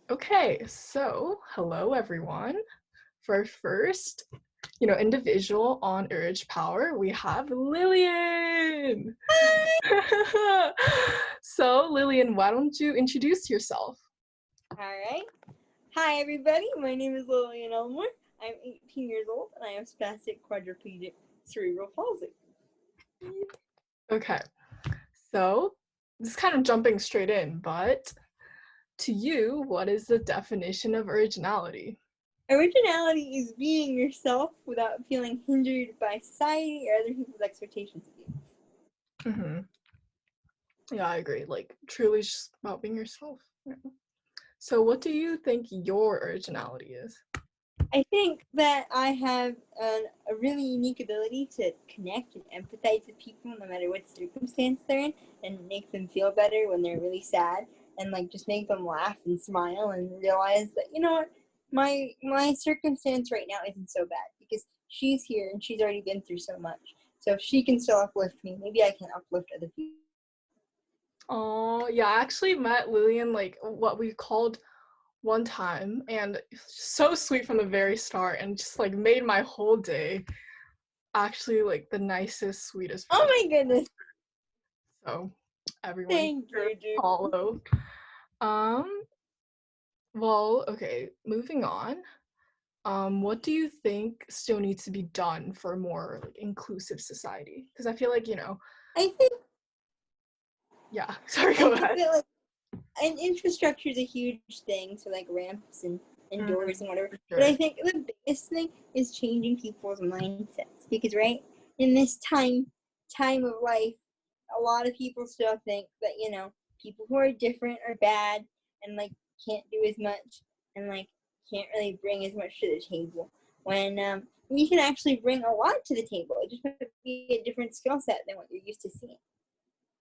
Okay, so hello everyone. For our first, individual on Urge Power, we have Lillian. So, Lillian, why don't you introduce yourself? All right. Hi, everybody. My name is Lillian Elmore. I'm 18 years old, and I have spastic quadriplegic cerebral palsy. Okay, so this is kind of jumping straight in, but to you, what is the definition of originality? Originality is being yourself without feeling hindered by society or other people's expectations of you. Mm-hmm. Yeah, I agree. Like, truly just about being yourself. Yeah. So, what do you think your originality is? I think that I have a really unique ability to connect and empathize with people no matter what circumstance they're in and make them feel better when they're really sad and just make them laugh and smile and realize that, you know what, my circumstance right now isn't so bad because she's here and she's already been through so much. So if she can still uplift me, maybe I can uplift other people. Oh, yeah, I actually met Lillian like what we called one time, and so sweet from the very start and just like made my whole day. Actually, like the nicest, sweetest Oh person. my goodness. So everyone Thank sure you, dude. follow. Um, well, okay, moving on. What do you think still needs to be done for a more like inclusive society? Because I feel like, I think yeah, sorry, I go think ahead. that and infrastructure is a huge thing, so ramps and Mm, doors and whatever. for But I sure. think the biggest thing is changing people's mindsets because right in this time of life, a lot of people still think that people who are different are bad and can't do as much and can't really bring as much to the table. When we can actually bring a lot to the table, it just might be a different skill set than what you're used to seeing.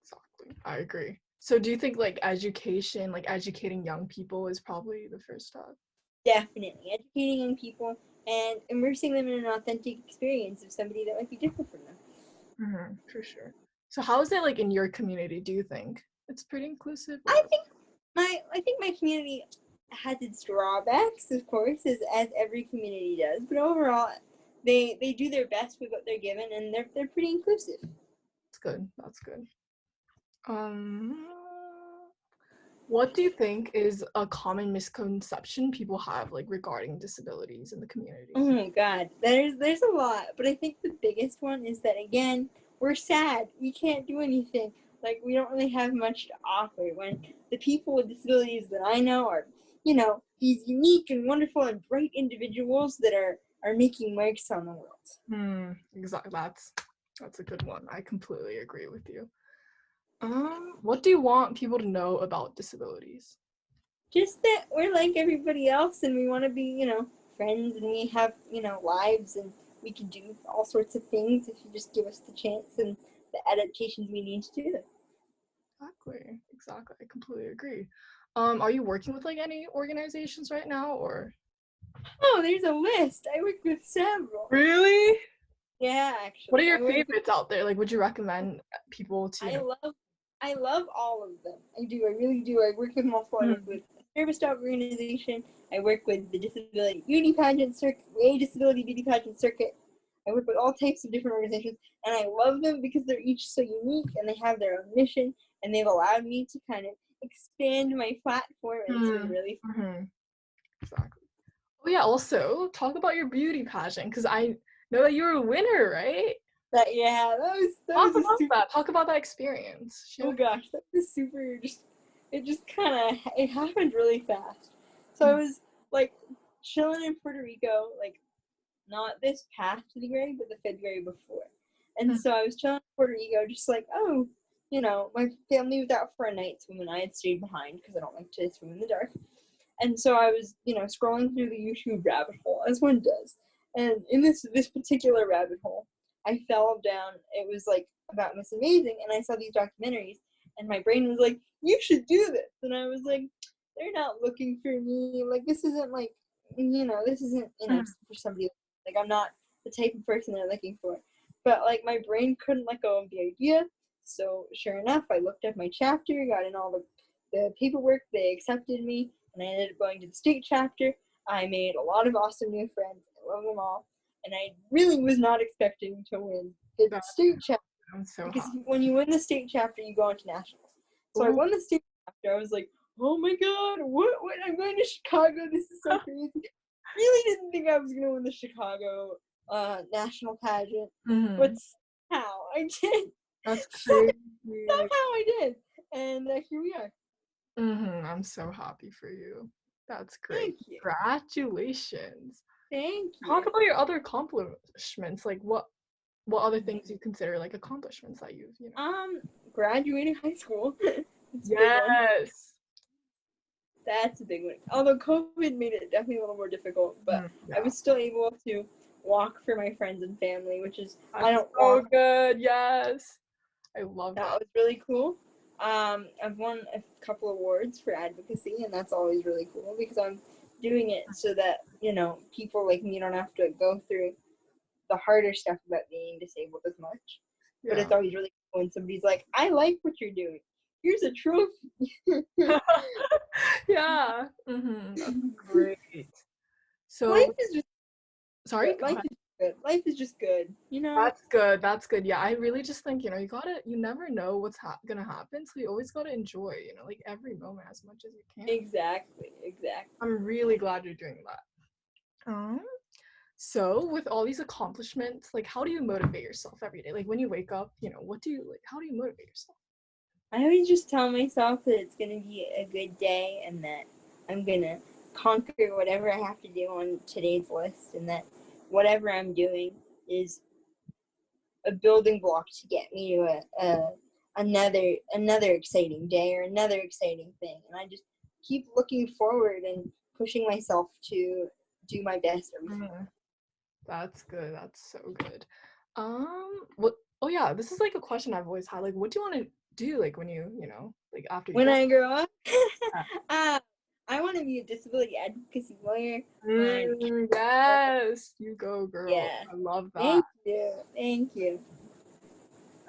Exactly. I agree. So do you think like education, like educating young people is probably the first step? Definitely educating young people and immersing them in an authentic experience of somebody that might be different from them. For sure. So how is it like in your community, do you think? It's pretty inclusive I or think my community has its drawbacks, of course, as every community does, but overall they do their best with what they're given and they're pretty inclusive. it's good. That's good. Um what do you think is a common misconception people have like regarding disabilities in the community? Oh my god, there's a lot, but I think the biggest one is that again, we're sad. We can't do anything. We don't really have much to offer. When the people with disabilities that I know are, these unique and wonderful and bright individuals that are making marks on the world. Exactly. That's a good one. I completely agree with you. What do you want people to know about disabilities? Just that we're like everybody else and we want to be, friends and we have, lives and we can do all sorts of things if you just give us the chance and the adaptations we need to do them. Exactly. I completely agree. Are you working with like any organizations right now or? Oh, there's a list. I work with several. Really? Yeah, What are actually, your favorites out there? Like, would you recommend people to, I love, I love all of them. I do. I really do. I work with multiple. I work Hmm. with a service dog organization. I work with the disability beauty pageant circuit, a disability beauty pageant circuit. I work with all types of different organizations, and I love them because they're each so unique and they have their own mission, and they've allowed me to kind of expand my platform, and it's been Hmm. really fun. Hmm. Exactly. Oh yeah. Also, talk about your beauty pageant because I know that you're a winner, right? But yeah, that Talk was a about super. that. Talk about that experience. Oh Share. gosh, that was super. It just kind of it happened really fast. So I was like chilling in Puerto Rico, not this past February, but the February before. And so I was chilling in Puerto Rico, just oh, my family was out for a night swim and I had stayed behind because I don't like to swim in the dark. And so I was, scrolling through the YouTube rabbit hole, as one does. And in this particular rabbit hole, I fell down. It was about Miss Amazing, and I saw these documentaries, and my brain was like, "You should do this." And I was like, "They're not looking for me. This isn't this isn't Mhm. for somebody. I'm not the type of person they're looking for." But my brain couldn't let go of the idea. So sure enough, I looked up my chapter, got in all the the paperwork, they accepted me, and I ended up going to the state chapter. I made a lot of awesome new friends. I love them all. And I really was not expecting to win the state chapter, I'm so because happy. when you win the state chapter, you go on to nationals. So I Ooh, won the state chapter. I was like, oh my god, what? I'm going to Chicago. This is so crazy. Really didn't think I was going to win the Chicago national pageant, but mhm. somehow I did. That's Somehow crazy. I did. And here we are. I'm so happy for you. That's great. Thank you. Congratulations. Thank Talk you. about your other accomplishments. Like what other things you consider like accomplishments that you've. Graduating high school. It's a big one. Yes. That's a big one. Although COVID made it definitely a little more difficult, but I Yeah. was still able to walk for my friends and family, which is, I That's don't so walk. good. Yes. I love That that. was really cool. I've won a couple awards for advocacy, and that's always really cool because I'm doing it so that, people like me don't have to go through the harder stuff about being disabled as much. But Yeah. it's always really cool when somebody's like, I like what you're doing. Here's a trophy. Yeah. That's great. Life So, is just sorry, good. go Life ahead. is good. Life is just good, That's good. That's good. Yeah, I really just think, you never know what's gonna happen. So you always gotta enjoy, like every moment as much as you can. Exactly. I'm really glad you're doing that. So with all these accomplishments, like how do you motivate yourself every day? Like when you wake up, what do you like? How do you motivate yourself? I always just tell myself that it's gonna be a good day and that I'm gonna conquer whatever I have to do on today's list, and that whatever I'm doing is a building block to get me to another exciting day or another exciting thing. And I just keep looking forward and pushing myself to do my best every single Mhm. That's good. That's so good. What? Oh yeah, this is like a question I've always had. Like, what do you want to do? Like when like after you when grow I grow up. up? uh, I want to be a disability advocacy lawyer. And Yes, you go, girl. yeah, I love that. thank you.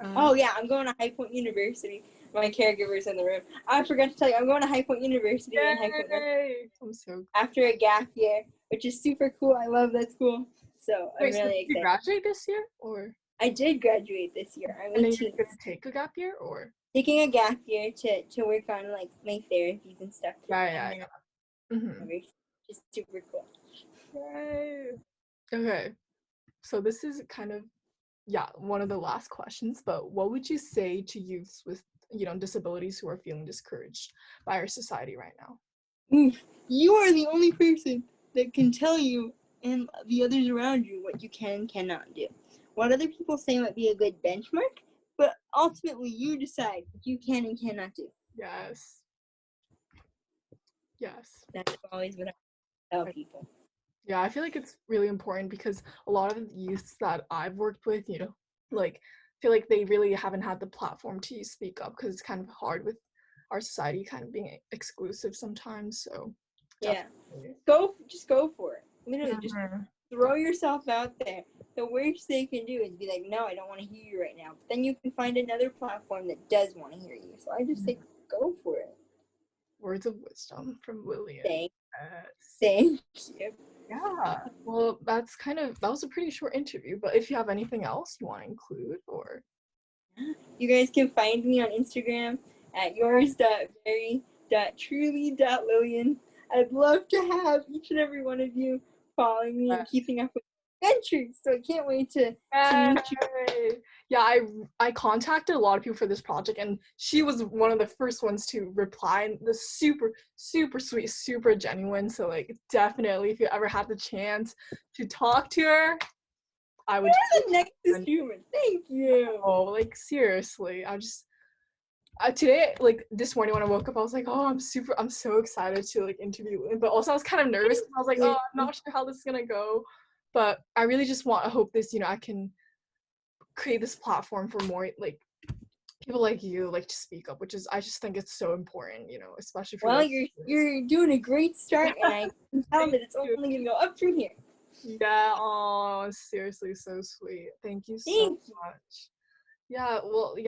Uh, Oh yeah, I'm going to High Point University. My caregiver's in the room. I forgot to tell you, I'm going to High Point University and High Point Yay! I'm so. after a gap year, which is super cool. I love that school. So I'm Wait, so did really you excited. graduate this year, or I did graduate this year. I'm and then you're 18. gonna take a gap year, or? Taking a gap year to work on like my therapies and stuff. Yeah, And yeah, then yeah. just super cool. Yay. Okay, so this is kind of one of the last questions, but what would you say to youths with disabilities who are feeling discouraged by our society right now? Oof, you are the only person that can tell you and the others around you what you can and cannot do. What other people say might be a good benchmark, but ultimately you decide what you can and cannot do. Yes. Yes. That's always what I tell people. Yeah, I feel like it's really important because a lot of the youths that I've worked with, like feel like they really haven't had the platform to speak up because it's kind of hard with our society kind of being exclusive sometimes. So Yeah. definitely. Just go for it. Literally, just Mhm. throw yourself out there. The worst they can do is be like, no, I don't want to hear you right now. But then you can find another platform that does want to hear you. So I just say, go for it. Words of wisdom from Lillian. Thank, Yes. thank you. Yeah. Well, that was a pretty short interview, but if you have anything else you want to include or You guys can find me on Instagram at yours.very.truly.lillian. I'd love to have each and every one of you following me and keeping up with adventures. So I can't wait to meet you. Yay! Yeah, I contacted a lot of people for this project, and she was one of the first ones to reply. And the super super sweet, super genuine. So like, definitely, if you ever had the chance to talk to her, I would. You're the nicest human. Thank you. Oh, like seriously, today, like this morning when I woke up, I was like, oh, I'm so excited to like interview Lynn, but also I was kind of nervous because I was like, oh, I'm not sure how this is gonna go, but I really just I hope this, I can create this platform for more like people like you like to speak up, which is I just think it's so important, especially for Well, like. you're doing a great start, and I can tell Thank that it's you. only gonna go up from here. Yeah, oh, seriously, so sweet. Thank you so Thank you. much. Yeah, well,